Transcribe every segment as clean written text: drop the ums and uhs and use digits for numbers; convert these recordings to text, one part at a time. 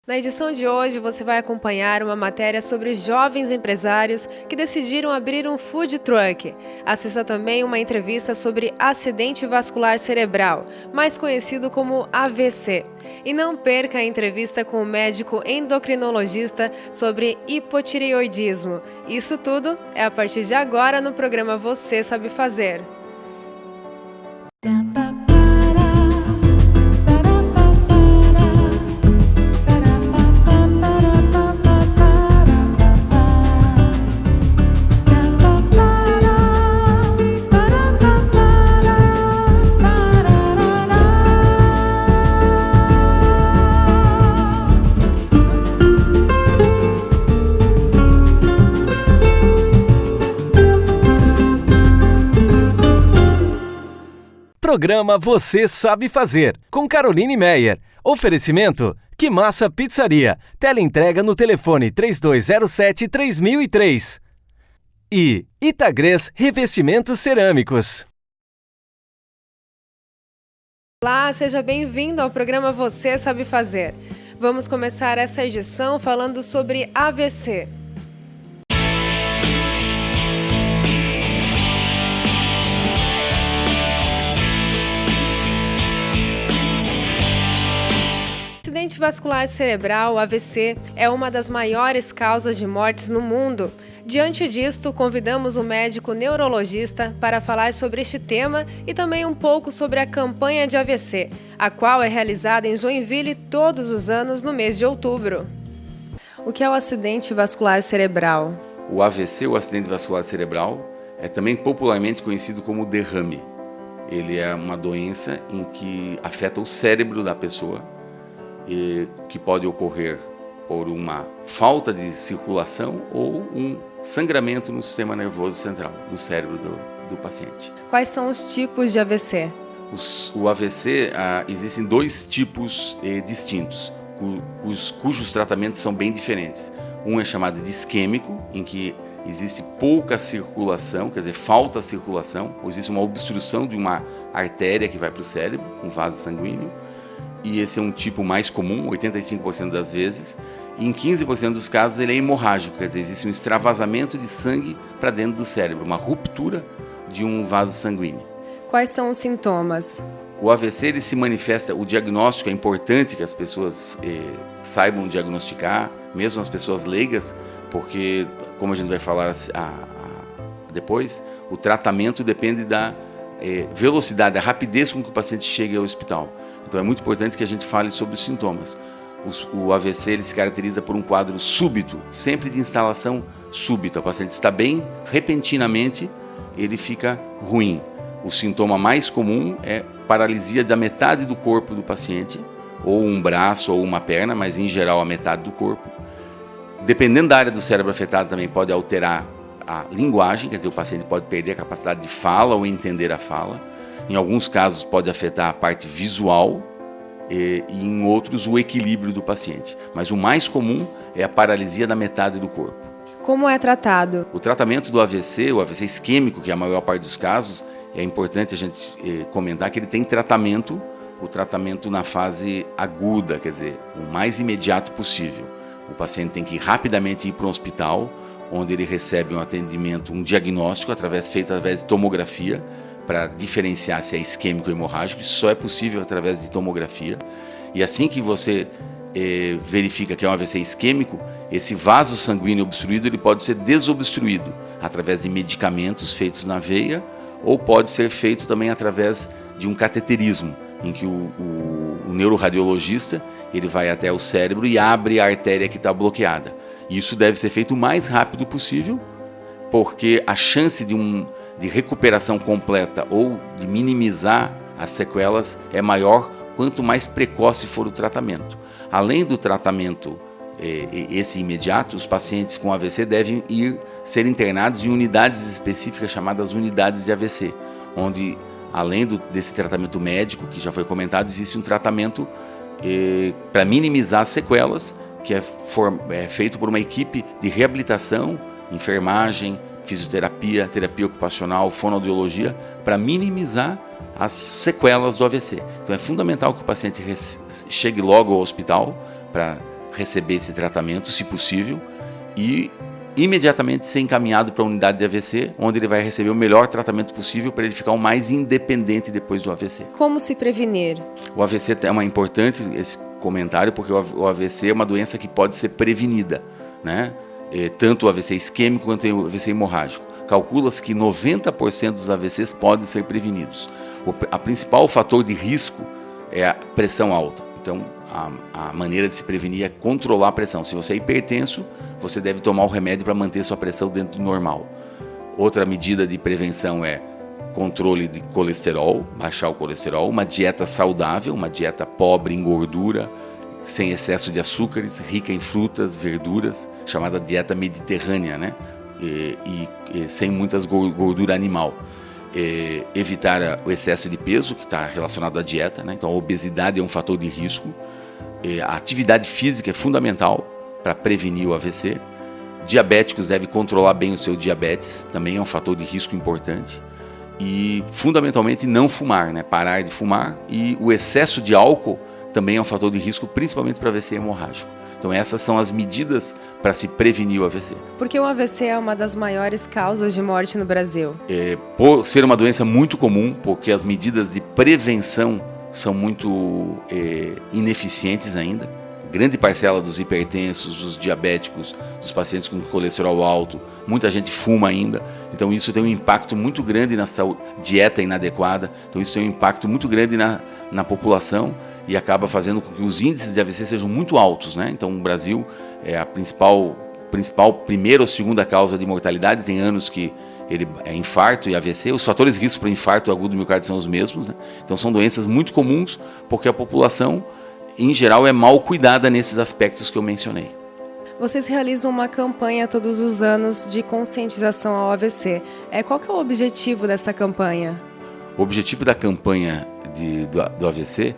Na edição de hoje, você vai acompanhar uma matéria sobre jovens empresários que decidiram abrir um food truck. Assista também uma entrevista sobre acidente vascular cerebral, mais conhecido como AVC. E não perca a entrevista com o médico endocrinologista sobre hipotireoidismo. Isso tudo é a partir de agora no programa Você Sabe Fazer. Programa Você Sabe Fazer, com Caroline Meyer. Oferecimento: Que Massa Pizzaria. Teleentrega no telefone 3207-3003. E Itagrés Revestimentos Cerâmicos. Olá, seja bem-vindo ao programa Você Sabe Fazer. Vamos começar essa edição falando sobre AVC. O acidente vascular cerebral, AVC, é uma das maiores causas de mortes no mundo. Diante disto, convidamos o médico neurologista para falar sobre este tema e também um pouco sobre a campanha de AVC, a qual é realizada em Joinville todos os anos no mês de outubro. O que é o acidente vascular cerebral? O AVC, o acidente vascular cerebral, é também popularmente conhecido como derrame. Ele é uma doença em que afeta o cérebro da pessoa, que pode ocorrer por uma falta de circulação ou um sangramento no sistema nervoso central, no cérebro do paciente. Quais são os tipos de AVC? O AVC, existem dois tipos distintos, cujos tratamentos são bem diferentes. Um é chamado de isquêmico, em que existe pouca circulação, quer dizer, falta circulação, ou existe uma obstrução de uma artéria que vai para o cérebro, um vaso sanguíneo. E esse é um tipo mais comum, 85% das vezes. E em 15% dos casos ele é hemorrágico, quer dizer, existe um extravasamento de sangue para dentro do cérebro, uma ruptura de um vaso sanguíneo. Quais são os sintomas? O AVC ele se manifesta, o diagnóstico é importante que as pessoas saibam diagnosticar, mesmo as pessoas leigas, porque, como a gente vai falar depois, o tratamento depende da velocidade, da rapidez com que o paciente chega ao hospital. Então é muito importante que a gente fale sobre os sintomas. O AVC ele se caracteriza por um quadro súbito, sempre de instalação súbita. O paciente está bem, repentinamente ele fica ruim. O sintoma mais comum é paralisia da metade do corpo do paciente, ou um braço ou uma perna, mas em geral a metade do corpo. Dependendo da área do cérebro afetada também pode alterar a linguagem, quer dizer, o paciente pode perder a capacidade de fala ou entender a fala. Em alguns casos pode afetar a parte visual e em outros o equilíbrio do paciente. Mas o mais comum é a paralisia da metade do corpo. Como é tratado? O tratamento do AVC, o AVC isquêmico, que é a maior parte dos casos, é importante a gente comentar que ele tem tratamento, o tratamento na fase aguda, quer dizer, o mais imediato possível. O paciente tem que rapidamente ir para um hospital, onde ele recebe um atendimento, um diagnóstico feito através de tomografia, para diferenciar se é isquêmico ou hemorrágico. Isso só é possível através de tomografia. E assim que você verifica que é um AVC isquêmico, esse vaso sanguíneo obstruído ele pode ser desobstruído através de medicamentos feitos na veia, ou pode ser feito também através de um cateterismo, em que o neuroradiologista ele vai até o cérebro e abre a artéria que está bloqueada. Isso deve ser feito o mais rápido possível, porque a chance de recuperação completa ou de minimizar as sequelas é maior quanto mais precoce for o tratamento. Além do tratamento esse imediato, os pacientes com AVC devem ser internados em unidades específicas chamadas unidades de AVC, onde, além desse tratamento médico, que já foi comentado, existe um tratamento para minimizar as sequelas, que é feito por uma equipe de reabilitação, enfermagem, fisioterapia, terapia ocupacional, fonoaudiologia, para minimizar as sequelas do AVC. Então é fundamental que o paciente chegue logo ao hospital para receber esse tratamento, se possível, e imediatamente ser encaminhado para a unidade de AVC, onde ele vai receber o melhor tratamento possível para ele ficar o mais independente depois do AVC. Como se prevenir? O AVC é importante esse comentário, porque o AVC é uma doença que pode ser prevenida, né? Tanto o AVC isquêmico quanto o AVC hemorrágico. Calcula-se que 90% dos AVCs podem ser prevenidos. O principal fator de risco é a pressão alta. Então, a maneira de se prevenir é controlar a pressão. Se você é hipertenso, você deve tomar o remédio para manter sua pressão dentro do normal. Outra medida de prevenção é controle de colesterol, baixar o colesterol, uma dieta saudável, uma dieta pobre em gordura, sem excesso de açúcares, rica em frutas, verduras, chamada dieta mediterrânea, né? E sem muitas gordura animal. Evitar o excesso de peso, que está relacionado à dieta, né? Então a obesidade é um fator de risco. A atividade física é fundamental para prevenir o AVC. Diabéticos devem controlar bem o seu diabetes, também é um fator de risco importante. E fundamentalmente não fumar, né? Parar de fumar. E o excesso de álcool também é um fator de risco, principalmente para AVC hemorrágico. Então essas são as medidas para se prevenir o AVC. Porque o AVC é uma das maiores causas de morte no Brasil? Por ser uma doença muito comum, porque as medidas de prevenção são muito ineficientes ainda. Grande parcela dos hipertensos, dos diabéticos, dos pacientes com colesterol alto, muita gente fuma ainda. Então isso tem um impacto muito grande na saúde, dieta inadequada. Então isso tem um impacto muito grande na população e acaba fazendo com que os índices de AVC sejam muito altos, né? Então o Brasil é a principal primeira ou segunda causa de mortalidade. Tem anos que ele é infarto e AVC. Os fatores de risco para infarto agudo do miocárdio são os mesmos, né? Então são doenças muito comuns porque a população em geral é mal cuidada nesses aspectos que eu mencionei. Vocês realizam uma campanha todos os anos de conscientização ao AVC. Qual que é o objetivo dessa campanha? O objetivo da campanha do AVC,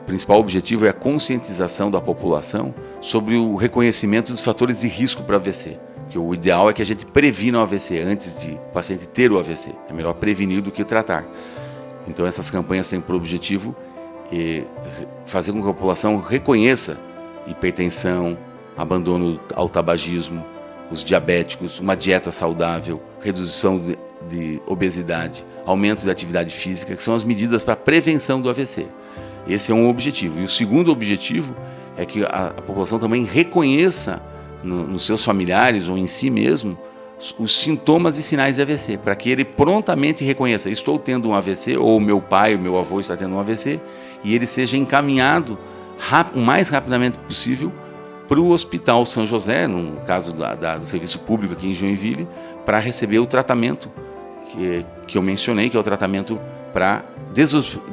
o principal objetivo é a conscientização da população sobre o reconhecimento dos fatores de risco para AVC. Que o ideal é que a gente previna o AVC antes de o paciente ter o AVC. É melhor prevenir do que tratar. Então essas campanhas têm por objetivo fazer com que a população reconheça hipertensão, abandono ao tabagismo, os diabéticos, uma dieta saudável, redução de obesidade, aumento de atividade física, que são as medidas para a prevenção do AVC. Esse é um objetivo. E o segundo objetivo é que a população também reconheça nos seus familiares ou em si mesmo os sintomas e sinais de AVC, para que ele prontamente reconheça: estou tendo um AVC, ou meu pai, meu avô está tendo um AVC, e ele seja encaminhado o mais rapidamente possível para o Hospital São José, no caso do serviço público aqui em Joinville, para receber o tratamento que eu mencionei, que é o tratamento para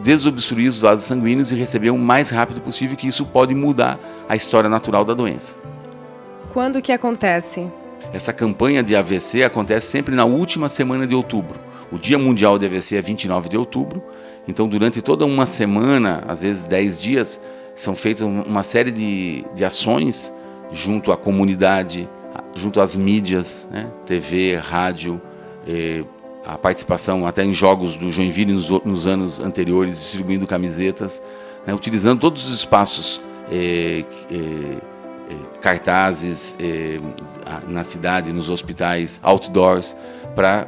desobstruir os vasos sanguíneos e receber o mais rápido possível, que isso pode mudar a história natural da doença. Quando que acontece? Essa campanha de AVC acontece sempre na última semana de outubro. O Dia Mundial de AVC é 29 de outubro, então durante toda uma semana, às vezes 10 dias, são feitas uma série de ações junto à comunidade, junto às mídias, né? TV, rádio, a participação até em jogos do Joinville nos anos anteriores, distribuindo camisetas, né? Utilizando todos os espaços, cartazes na cidade, nos hospitais, outdoors, para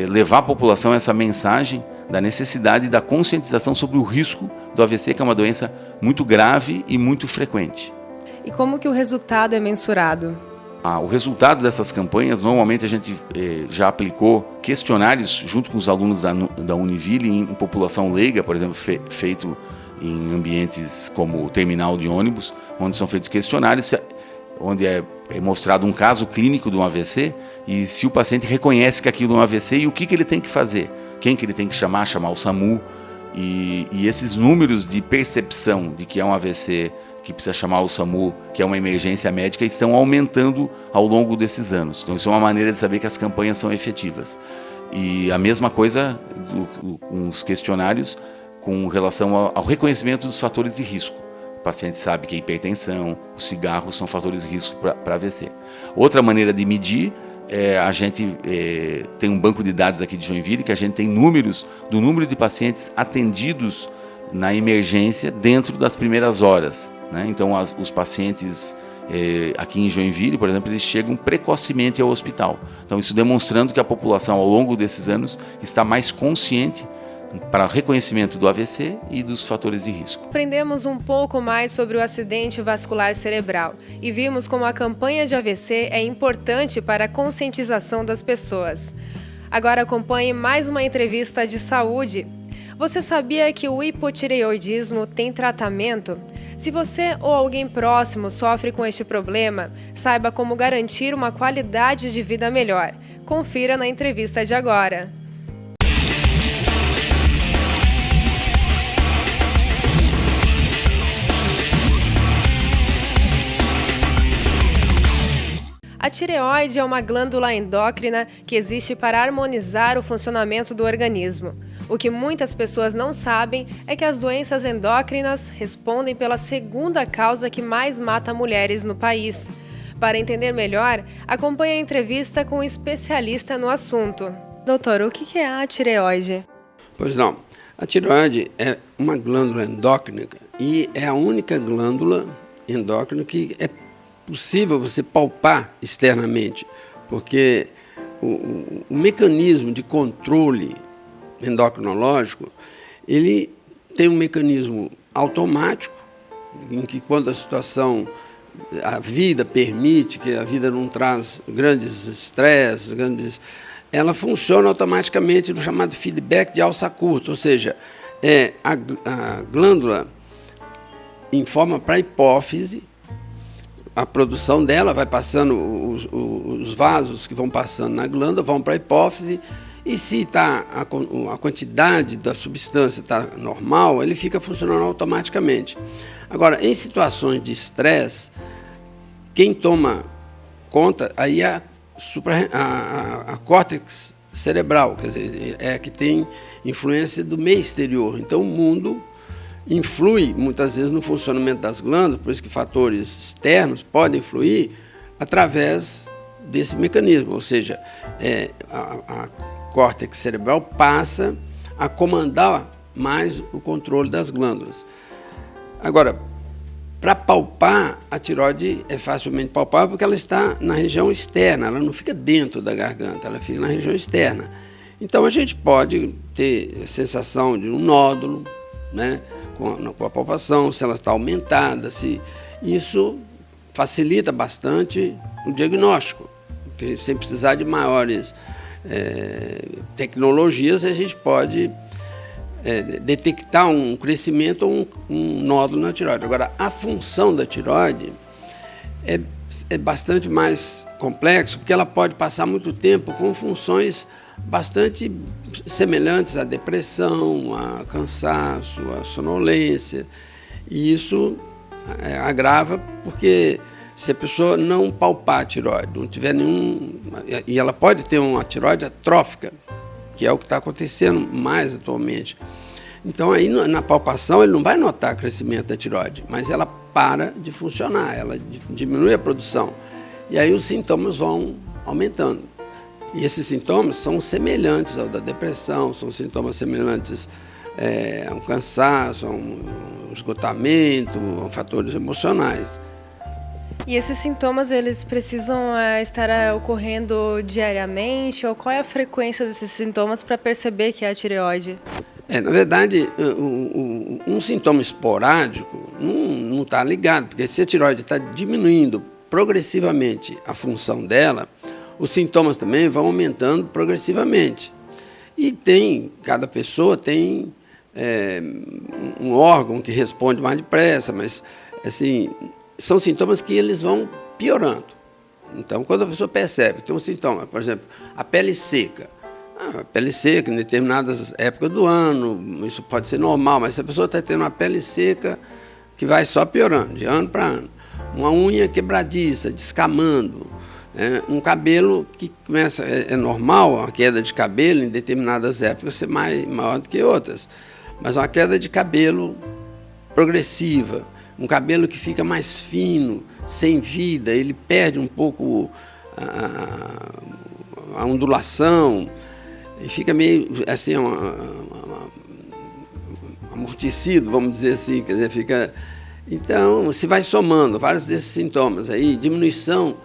levar à população essa mensagem da necessidade da conscientização sobre o risco do AVC, que é uma doença muito grave e muito frequente. E como que o resultado é mensurado? O resultado dessas campanhas, normalmente a gente já aplicou questionários junto com os alunos da Univille em população leiga, por exemplo, feito em ambientes como o terminal de ônibus, onde são feitos questionários, onde é mostrado um caso clínico de um AVC e se o paciente reconhece que aquilo é um AVC e o que ele tem que fazer, quem que ele tem que chamar o SAMU, e esses números de percepção de que é um AVC, que precisa chamar o SAMU, que é uma emergência médica, estão aumentando ao longo desses anos. Então isso é uma maneira de saber que as campanhas são efetivas. E a mesma coisa com os questionários com relação ao reconhecimento dos fatores de risco. O paciente sabe que a hipertensão, o cigarro são fatores de risco para AVC. Outra maneira de medir a gente tem um banco de dados aqui de Joinville, que a gente tem números do número de pacientes atendidos na emergência dentro das primeiras horas, né? Então os pacientes aqui em Joinville, por exemplo, eles chegam precocemente ao hospital. Então, isso demonstrando que a população, ao longo desses anos, está mais consciente para reconhecimento do AVC e dos fatores de risco. Aprendemos um pouco mais sobre o acidente vascular cerebral e vimos como a campanha de AVC é importante para a conscientização das pessoas. Agora acompanhe mais uma entrevista de saúde. Você sabia que o hipotireoidismo tem tratamento? Se você ou alguém próximo sofre com este problema, saiba como garantir uma qualidade de vida melhor. Confira na entrevista de agora. A tireoide é uma glândula endócrina que existe para harmonizar o funcionamento do organismo. O que muitas pessoas não sabem é que as doenças endócrinas respondem pela segunda causa que mais mata mulheres no país. Para entender melhor, acompanhe a entrevista com um especialista no assunto. Doutor, o que é a tireoide? Pois não, a tireoide é uma glândula endócrina e é a única glândula endócrina que é possível você palpar externamente, porque o mecanismo de controle endocrinológico, ele tem um mecanismo automático, em que quando a vida permite, que a vida não traz grandes estresses, ela funciona automaticamente no chamado feedback de alça curta, ou seja, a glândula informa para a hipófise. A produção dela vai passando, os vasos que vão passando na glândula vão para a hipófise, e se a quantidade da substância está normal, ele fica funcionando automaticamente. Agora, em situações de estresse, quem toma conta aí é a córtex cerebral, quer dizer, é a que tem influência do meio exterior. Então, o mundo influi muitas vezes no funcionamento das glândulas, por isso que fatores externos podem influir através desse mecanismo, ou seja, a córtex cerebral passa a comandar mais o controle das glândulas. Agora, para palpar, a tireoide é facilmente palpável porque ela está na região externa, ela não fica dentro da garganta, ela fica na região externa. Então a gente pode ter a sensação de um nódulo, né, com a palpação, se ela está aumentada, se isso facilita bastante o diagnóstico, porque sem precisar de maiores tecnologias, a gente pode detectar um crescimento ou um nódulo na tireoide. Agora, a função da tireoide é bastante mais complexo, porque ela pode passar muito tempo com funções bastante semelhantes à depressão, a cansaço, a sonolência, e isso agrava porque se a pessoa não palpar a tireoide, não tiver e ela pode ter uma tireoide atrófica, que é o que está acontecendo mais atualmente. Então aí na palpação ele não vai notar crescimento da tireoide, mas ela para de funcionar, ela diminui a produção, e aí os sintomas vão aumentando. E esses sintomas são semelhantes ao da depressão, são sintomas semelhantes a um cansaço, a um esgotamento, a fatores emocionais. E esses sintomas, eles precisam estar ocorrendo diariamente? Ou qual é a frequência desses sintomas para perceber que é a tireoide? Na verdade, um sintoma esporádico não está ligado, porque se a tireoide está diminuindo progressivamente a função dela, os sintomas também vão aumentando progressivamente. E cada pessoa tem um órgão que responde mais depressa, mas assim, são sintomas que eles vão piorando. Então, quando a pessoa percebe que tem um sintoma, por exemplo, a pele seca. A pele seca em determinadas épocas do ano, isso pode ser normal, mas se a pessoa está tendo uma pele seca que vai só piorando, de ano para ano. Uma unha quebradiça, descamando. Um cabelo que começa, é normal a queda de cabelo em determinadas épocas ser maior do que outras, mas uma queda de cabelo progressiva, um cabelo que fica mais fino, sem vida, ele perde um pouco a ondulação e fica meio assim, amortecido, vamos dizer assim, quer dizer, fica Então, se vai somando vários desses sintomas aí, diminuição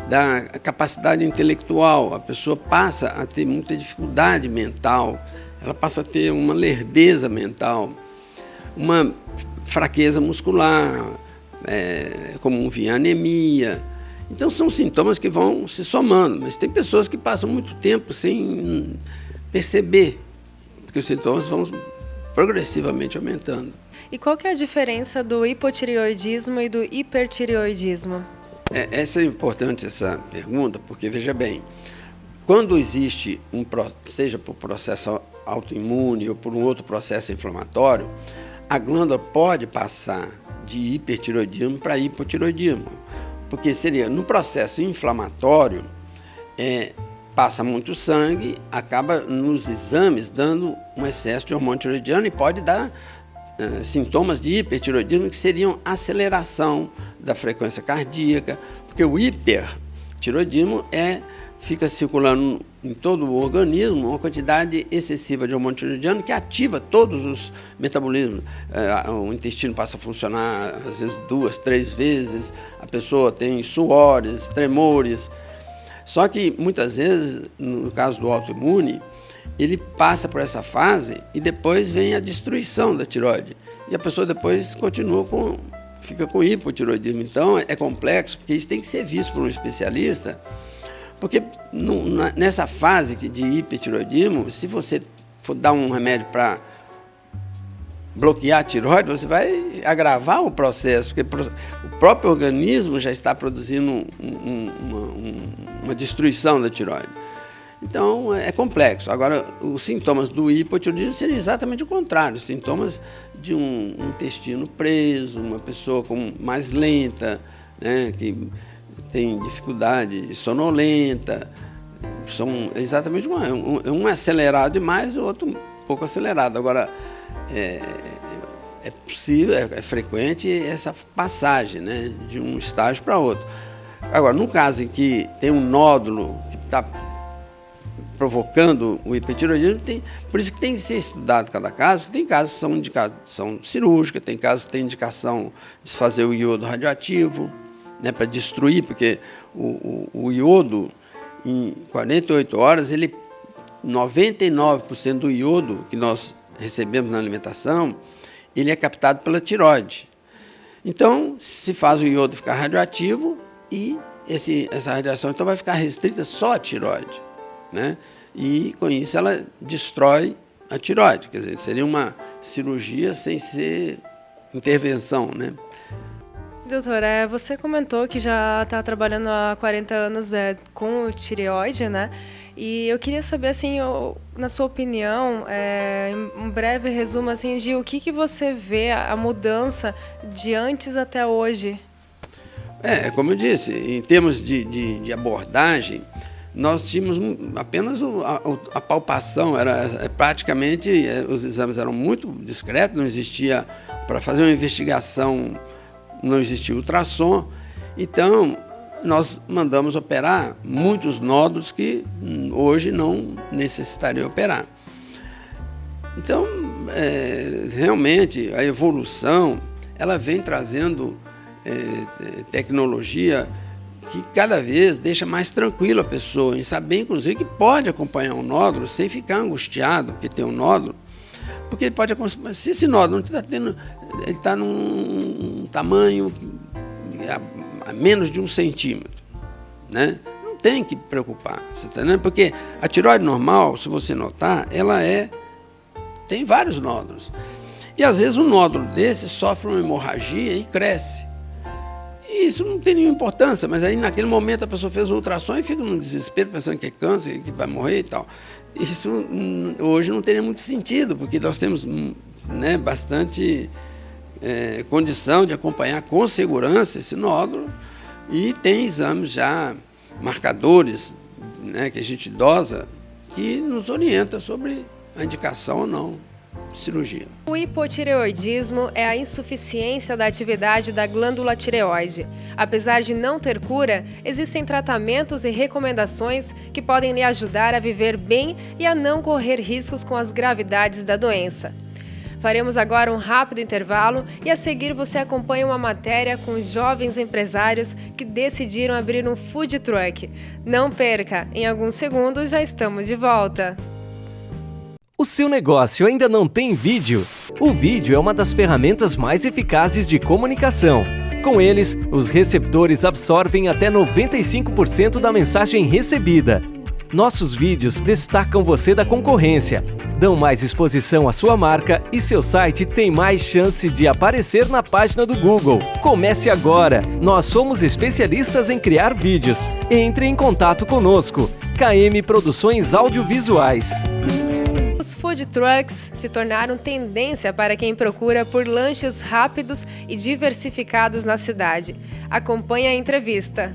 da capacidade intelectual, a pessoa passa a ter muita dificuldade mental, ela passa a ter uma lerdeza mental, uma fraqueza muscular, como via anemia. Então, são sintomas que vão se somando, mas tem pessoas que passam muito tempo sem perceber, porque os sintomas vão progressivamente aumentando. E qual que é a diferença do hipotireoidismo e do hipertireoidismo? Essa é importante, essa pergunta, porque, veja bem, quando existe, seja por processo autoimune ou por um outro processo inflamatório, a glândula pode passar de hipertireoidismo para hipotireoidismo, porque seria, no processo inflamatório, passa muito sangue, acaba nos exames dando um excesso de hormônio tireoidiano e pode dar sintomas de hipertireoidismo, que seriam aceleração da frequência cardíaca, porque o hipertireoidismo fica circulando em todo o organismo uma quantidade excessiva de hormônio tireoidiano que ativa todos os metabolismos. O intestino passa a funcionar, às vezes, 2, 3 vezes, a pessoa tem suores, tremores. Só que, muitas vezes, no caso do autoimune, ele passa por essa fase e depois vem a destruição da tireoide. E a pessoa depois fica com hipotireoidismo. Então, é complexo, porque isso tem que ser visto por um especialista, porque nessa fase de hipertireoidismo, se você for dar um remédio para bloquear a tireoide, você vai agravar o processo, porque o próprio organismo já está produzindo uma destruição da tireoide. Então, é complexo. Agora, os sintomas do hipotireoidismo seriam exatamente o contrário, sintomas de um intestino preso, uma pessoa mais lenta, né, que tem dificuldade sonolenta. São exatamente um é acelerado demais, o outro um pouco acelerado. Agora, é possível, é frequente essa passagem, né, de um estágio para outro. Agora, no caso em que tem um nódulo que está provocando o hipertireoidismo, por isso que tem que ser estudado cada caso. Tem casos que são indicação cirúrgica, tem casos que tem indicação de se fazer o iodo radioativo, né, para destruir, porque o iodo, em 48 horas, 99% do iodo que nós recebemos na alimentação, ele é captado pela tireoide. Então, se faz o iodo ficar radioativo e essa radiação então vai ficar restrita só à tireoide, né? E com isso ela destrói a tireoide, quer dizer, seria uma cirurgia sem ser intervenção, né? Doutor, você comentou que já está trabalhando há 40 anos com o tireoide, né? E eu queria saber, assim, na sua opinião, um breve resumo assim, de o que você vê a mudança de antes até hoje. Como eu disse, em termos de abordagem, nós tínhamos apenas a palpação, praticamente os exames eram muito discretos, não existia, para fazer uma investigação, não existia ultrassom. Então, nós mandamos operar muitos nódulos que hoje não necessitariam operar. Então, realmente, a evolução, ela vem trazendo tecnologia que cada vez deixa mais tranquilo a pessoa, em saber, inclusive, que pode acompanhar um nódulo sem ficar angustiado, porque tem um nódulo, porque ele pode, se esse nódulo ele está num tamanho a menos de 1 centímetro, né? Não tem que preocupar, você está entendendo? Porque a tireoide normal, se você notar, ela tem vários nódulos. E às vezes um nódulo desse sofre uma hemorragia e cresce. E isso não tem nenhuma importância, mas aí naquele momento a pessoa fez um ultrassom e fica num desespero, pensando que é câncer, que vai morrer e tal. Isso hoje não teria muito sentido, porque nós temos, né, bastante condição de acompanhar com segurança esse nódulo, e tem exames já, marcadores, né, que a gente dosa, que nos orienta sobre a indicação ou não de cirurgia. O hipotireoidismo é a insuficiência da atividade da glândula tireoide. Apesar de não ter cura, existem tratamentos e recomendações que podem lhe ajudar a viver bem e a não correr riscos com as gravidades da doença. Faremos agora um rápido intervalo e a seguir você acompanha uma matéria com jovens empresários que decidiram abrir um food truck. Não perca, em alguns segundos já estamos de volta. O seu negócio ainda não tem vídeo? O vídeo é uma das ferramentas mais eficazes de comunicação. Com eles, os receptores absorvem até 95% da mensagem recebida. Nossos vídeos destacam você da concorrência, dão mais exposição à sua marca e seu site tem mais chance de aparecer na página do Google. Comece agora! Nós somos especialistas em criar vídeos. Entre em contato conosco. KM Produções Audiovisuais. Os food trucks se tornaram tendência para quem procura por lanches rápidos e diversificados na cidade. Acompanhe a entrevista.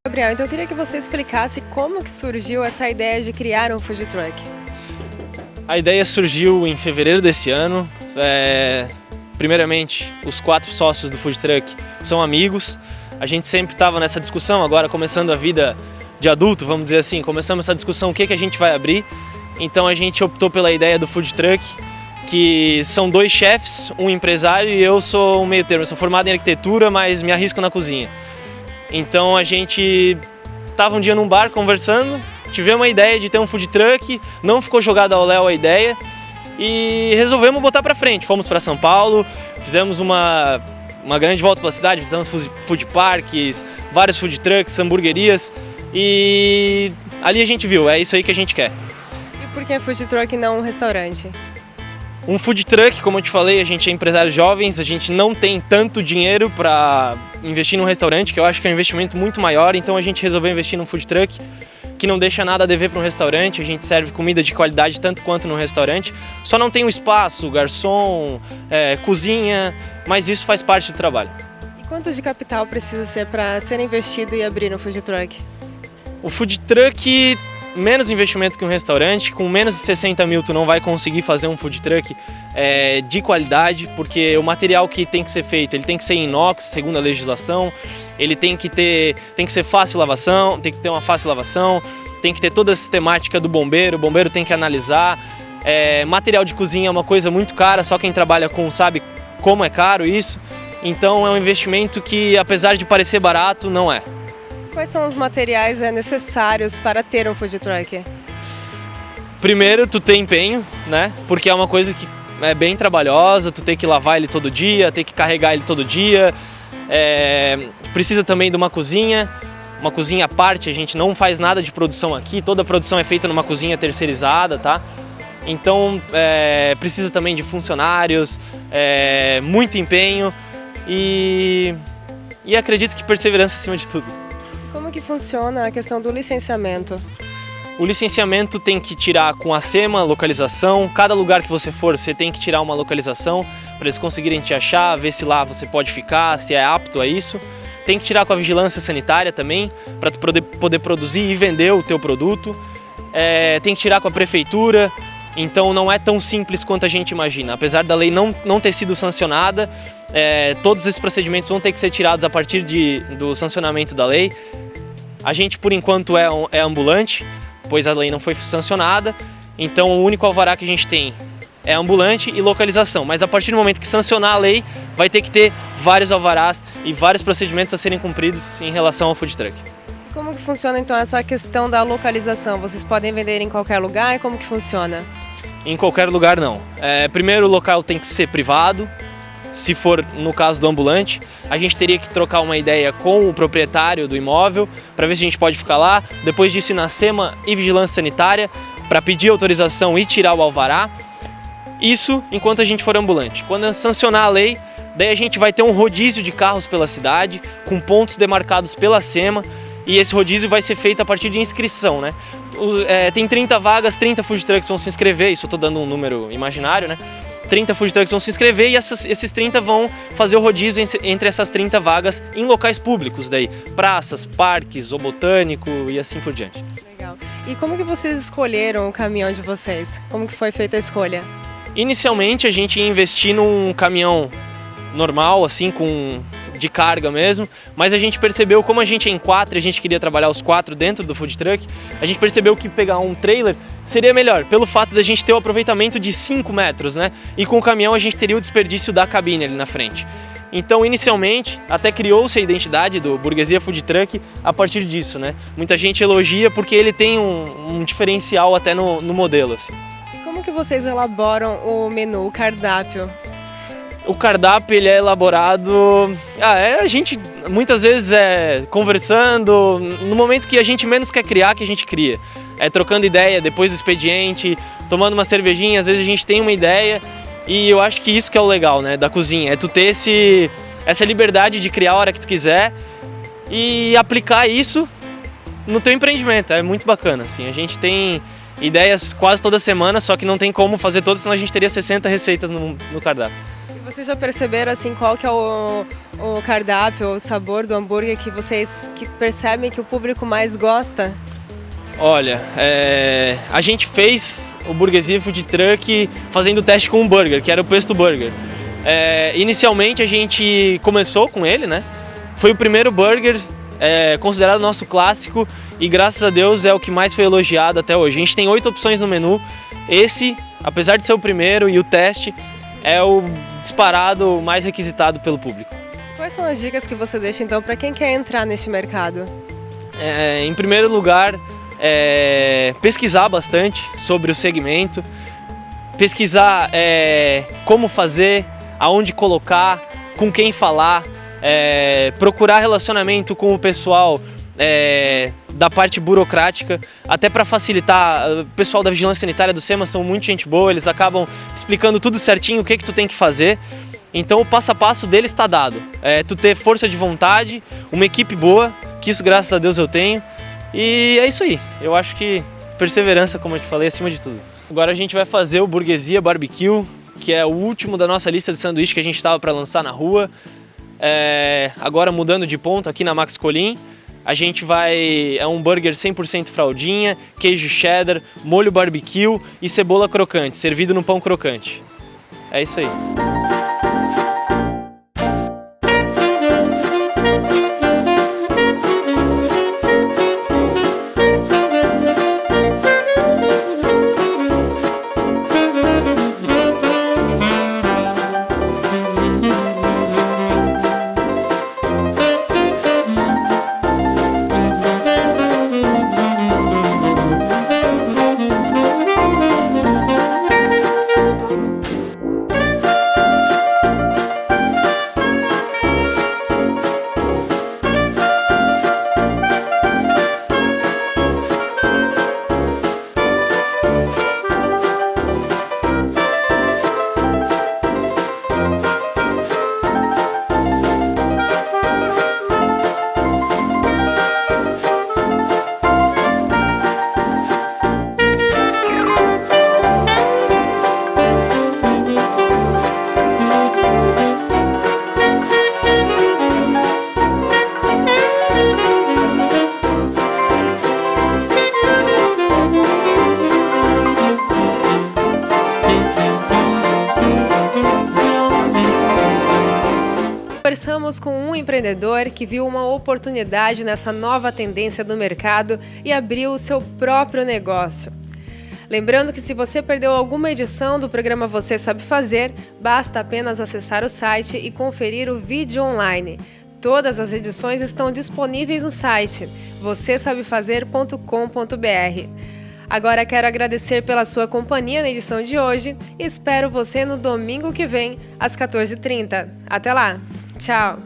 Gabriel, então eu queria que você explicasse como que surgiu essa ideia de criar um food truck. A ideia surgiu em fevereiro desse ano. Primeiramente, os 4 sócios do food truck são amigos. A gente sempre estava nessa discussão, agora começando a vida de adulto, vamos dizer assim, começamos essa discussão, o que a gente vai abrir. Então a gente optou pela ideia do food truck, que são 2 chefes, um empresário e eu sou um meio termo. Eu sou formado em arquitetura, mas me arrisco na cozinha. Então a gente estava um dia num bar conversando, tivemos uma ideia de ter um food truck, não ficou jogada ao léu a ideia e resolvemos botar para frente. Fomos para São Paulo, fizemos uma grande volta pela cidade, visitamos food parks, vários food trucks, hamburguerias e ali a gente viu, é isso aí que a gente quer. E por que food truck e não um restaurante? Um food truck, como eu te falei, a gente é empresários jovens, a gente não tem tanto dinheiro para investir num restaurante, que eu acho que é um investimento muito maior, então a gente resolveu investir num food truck, que não deixa nada a dever para um restaurante, a gente serve comida de qualidade tanto quanto no restaurante, só não tem um espaço, garçom, cozinha, mas isso faz parte do trabalho. E quanto de capital precisa ser para ser investido e abrir um food truck? O food truck, menos investimento que um restaurante, com menos de 60 mil tu não vai conseguir fazer um food truck de qualidade, porque o material que tem que ser feito, ele tem que ser inox, segundo a legislação, ele tem que ser fácil lavação, tem que ter uma fácil lavação, tem que ter toda a sistemática do bombeiro, o bombeiro tem que analisar. Material de cozinha é uma coisa muito cara, só quem trabalha com sabe como é caro isso, então é um investimento que, apesar de parecer barato, não é. Quais são os materiais necessários para ter um food truck? Primeiro, tu tem empenho, né? Porque é uma coisa que é bem trabalhosa, tu tem que lavar ele todo dia, tem que carregar ele todo dia. Precisa também de uma cozinha à parte, a gente não faz nada de produção aqui, toda a produção é feita numa cozinha terceirizada, tá? Então, precisa também de funcionários, muito empenho e acredito que perseverança acima de tudo. Como que funciona a questão do licenciamento? O licenciamento tem que tirar com a SEMA, localização. Cada lugar que você for, você tem que tirar uma localização para eles conseguirem te achar, ver se lá você pode ficar, se é apto a isso. Tem que tirar com a vigilância sanitária também, para tu poder produzir e vender o teu produto. Tem que tirar com a prefeitura, então não é tão simples quanto a gente imagina. Apesar da lei não ter sido sancionada, todos esses procedimentos vão ter que ser tirados a partir do sancionamento da lei. A gente, por enquanto, é ambulante, pois a lei não foi sancionada, então o único alvará que a gente tem é ambulante e localização. Mas a partir do momento que sancionar a lei, vai ter que ter vários alvarás e vários procedimentos a serem cumpridos em relação ao food truck. E como que funciona, então, essa questão da localização? Vocês podem vender em qualquer lugar? Como que funciona? Em qualquer lugar, não. Primeiro, o local tem que ser privado. Se for no caso do ambulante, a gente teria que trocar uma ideia com o proprietário do imóvel para ver se a gente pode ficar lá. Depois disso, ir na SEMA e Vigilância Sanitária para pedir autorização e tirar o alvará. Isso enquanto a gente for ambulante. Quando sancionar a lei, daí a gente vai ter um rodízio de carros pela cidade, com pontos demarcados pela SEMA, e esse rodízio vai ser feito a partir de inscrição, né? Tem 30 vagas, 30 food trucks vão se inscrever, isso eu estou dando um número imaginário, né? 30 food trucks vão se inscrever e esses 30 vão fazer o rodízio entre essas 30 vagas em locais públicos daí, praças, parques, zoobotânico e assim por diante. Legal. E como que vocês escolheram o caminhão de vocês? Como que foi feita a escolha? Inicialmente a gente ia investir num caminhão normal, assim, de carga mesmo, mas a gente percebeu, como a gente é em 4 e a gente queria trabalhar os 4 dentro do food truck, a gente percebeu que pegar um trailer seria melhor, pelo fato da gente ter o aproveitamento de 5 metros, né? E com o caminhão a gente teria o desperdício da cabine ali na frente. Então, inicialmente, até criou-se a identidade do Burguesia Food Truck a partir disso, né? Muita gente elogia porque ele tem um diferencial até no modelo, assim. Como que vocês elaboram o menu, o cardápio? O cardápio ele é elaborado, a gente muitas vezes conversando, no momento que a gente menos quer criar, que a gente cria. Trocando ideia depois do expediente, tomando uma cervejinha, às vezes a gente tem uma ideia e eu acho que isso que é o legal, né, da cozinha, é tu ter essa liberdade de criar a hora que tu quiser e aplicar isso no teu empreendimento, é muito bacana, assim, a gente tem ideias quase toda semana, só que não tem como fazer todas, senão a gente teria 60 receitas no cardápio. Vocês já perceberam assim qual que é o cardápio, o sabor do hambúrguer que vocês percebem que o público mais gosta? Olha, a gente fez o Burguesia Food Truck fazendo o teste com um burger, que era o Pesto Burger. Inicialmente a gente começou com ele, né? Foi o primeiro burger considerado nosso clássico e graças a Deus é o que mais foi elogiado até hoje. A gente tem 8 opções no menu. Esse, apesar de ser o primeiro e o teste, é o disparado mais requisitado pelo público. Quais são as dicas que você deixa então para quem quer entrar neste mercado? Em primeiro lugar, pesquisar bastante sobre o segmento, pesquisar como fazer, aonde colocar, com quem falar, procurar relacionamento com o pessoal da parte burocrática, até para facilitar. O pessoal da Vigilância Sanitária do SEMA são muito gente boa, eles acabam te explicando tudo certinho o que tu tem que fazer. Então o passo a passo deles está dado. Tu ter força de vontade, uma equipe boa, que isso graças a Deus eu tenho. E é isso aí, eu acho que perseverança, como eu te falei, acima de tudo. Agora a gente vai fazer o Burguesia Barbecue, que é o último da nossa lista de sanduíche que a gente estava para lançar na rua. Agora mudando de ponto aqui na Max Colim. A gente é um burger 100% fraldinha, queijo cheddar, molho barbecue e cebola crocante, servido no pão crocante. É isso aí. Conversamos com um empreendedor que viu uma oportunidade nessa nova tendência do mercado e abriu o seu próprio negócio. Lembrando que se você perdeu alguma edição do programa Você Sabe Fazer, basta apenas acessar o site e conferir o vídeo online. Todas as edições estão disponíveis no site vocêsabefazer.com.br. Agora quero agradecer pela sua companhia na edição de hoje e espero você no domingo que vem, às 14h30. Até lá! Tchau!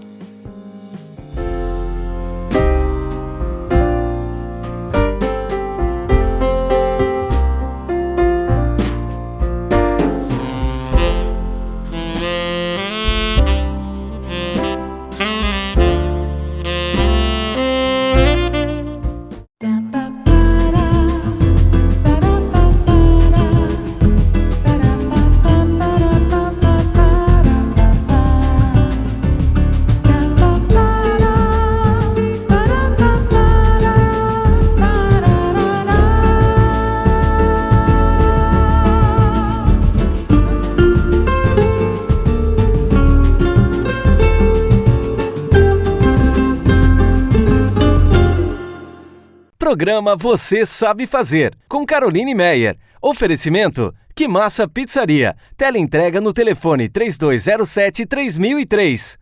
Programa Você Sabe Fazer, com Caroline Meyer. Oferecimento: Que Massa Pizzaria. Teleentrega no telefone 3207-3003.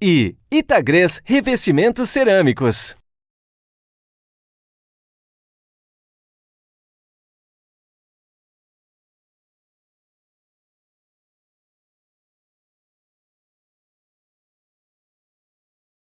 E Itagrés Revestimentos Cerâmicos.